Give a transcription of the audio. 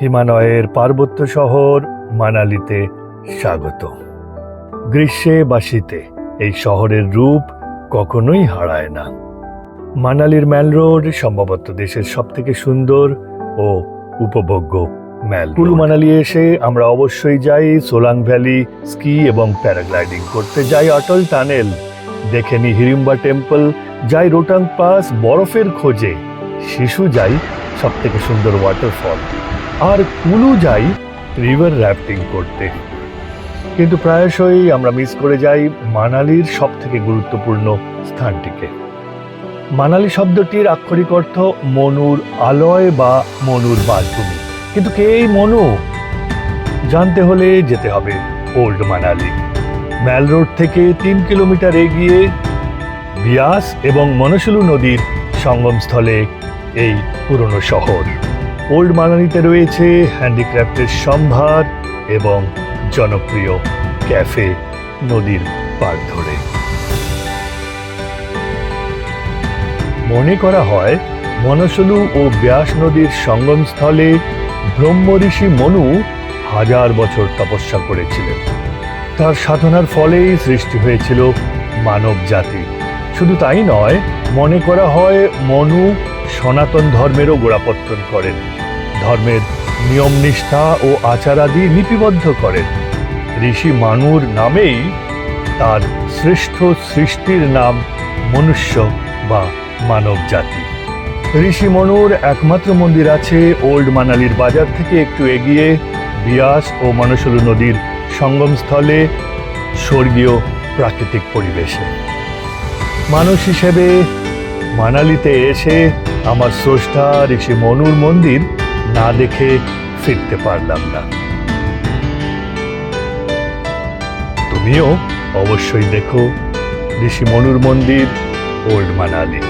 হিমালয়ের পার্বত্য শহর মানালিতে স্বাগত। গ্রীষ্মে বা শীতে এই শহরের রূপ কখনোই হারায় না। মানালির ম্যাল রোড সম্ভবত দেশের সবথেকে সুন্দর ও উপভোগ্য ম্যাল। কুলু মানালি এসে আমরা অবশ্যই যাই সোলাং ভ্যালি, স্কি এবং প্যারাগ্লাইডিং করতে, যাই অটল টানেল, দেখে নি হিড়িম্বা টেম্পল, যাই রোটাং পাস বরফের খোঁজে, শিশু যাই সবথেকে সুন্দর ওয়াটারফল, আর কুলু যাই রিভার র্যাফটিং করতে। কিন্তু প্রায়শই আমরা মিস করে যাই মানালির সবথেকে গুরুত্বপূর্ণ স্থানটিকে। মানালি শব্দটির আক্ষরিক অর্থ মনুর আলয় বা মনুর বাসভূমি। কিন্তু কে এই মনু? জানতে হলে যেতে হবে ওল্ড মানালি। ম্যাল রোড থেকে 3 কিলোমিটার এগিয়ে বিয়াস এবং মনসুলু নদীর সঙ্গমস্থলে এই পুরনো শহর। ওল্ড মানালিতে রয়েছে হ্যান্ডিক্রাফটের সম্ভার এবং জনপ্রিয় ক্যাফে নদীর পাড় ধরে। মনে করা হয় মনসুলু ও ব্যাস নদীর সঙ্গমস্থলে ব্রহ্ম ঋষি মনু 1000 বছর তপস্যা করেছিলেন। তার সাধনার ফলেই সৃষ্টি হয়েছিল মানব জাতি। শুধু তাই নয়, মনে করা হয় মনু সনাতন ধর্মেরও গোড়াপত্তন করেন, ধর্মের নিয়ম নিষ্ঠা ও আচারাদি লিপিবদ্ধ করেন। ঋষি মানুর নামেই তার শ্রেষ্ঠ সৃষ্টির নাম মনুষ্য বা মানব জাতি। ঋষি মনুর একমাত্র মন্দির আছে ওল্ড মানালির বাজার থেকে একটু এগিয়ে বিয়াস ও মনসুলু নদীর সঙ্গমস্থলে স্বর্গীয় প্রাকৃতিক পরিবেশে। মানুষ হিসেবে মানালিতে এসে আমার স্রষ্টা ঋষি মনুর মন্দির না দেখে ফিরতে পারলাম না। তুমিও অবশ্যই দেখো ঋষি মনুর মন্দির ওল্ড মানালি।